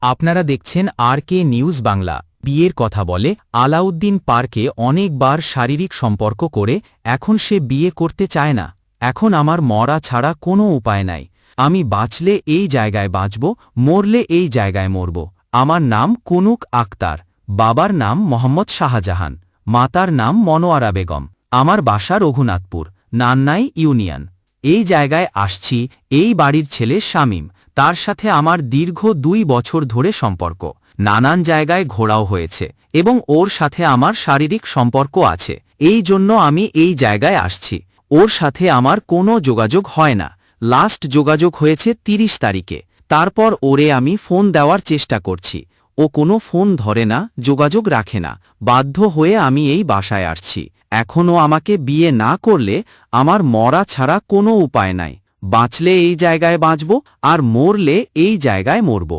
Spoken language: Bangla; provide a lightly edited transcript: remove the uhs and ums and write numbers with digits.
আপনারা দেখছেন RK নিউজ বাংলা। বিয়ের কথা বলে আলাউদ্দিন পার্কে অনেকবার শারীরিক সম্পর্ক করে এখন সে বিয়ে করতে চায় না। এখন আমার মরা ছাড়া কোনো উপায় নাই। আমি বাঁচলে এই জায়গায় বাঁচব, মরলে এই জায়গায় মরব। আমার নাম কুনুক আক্তার, বাবার নাম মোহাম্মদ শাহজাহান, মাতার নাম মনোয়ারা বেগম। আমার বাসা রঘুনাথপুর, নান্নাই ইউনিয়ন। এই জায়গায় আসছি এই বাড়ির ছেলে শামীম, তার সাথে আমার দীর্ঘ 2 বছর ধরে সম্পর্ক। নানান জায়গায় ঘোরাও হয়েছে এবং ওর সাথে আমার শারীরিক সম্পর্ক আছে। এই জন্য আমি এই জায়গায় আসছি। ওর সাথে আমার কোনো যোগাযোগ হয় না। লাস্ট যোগাযোগ হয়েছে 30 তারিখে। তারপর ওরে আমি ফোন দেওয়ার চেষ্টা করছি, ও কোনো ফোন ধরে না, যোগাযোগ রাখে না। বাধ্য হয়ে আমি এই বাসায় আসছি। এখনও আমাকে বিয়ে না করলে আমার মরা ছাড়া কোনো উপায় নাই। বাঁচলে এই জায়গায় বাঁচব, আর মরলে এই জায়গায় মরব।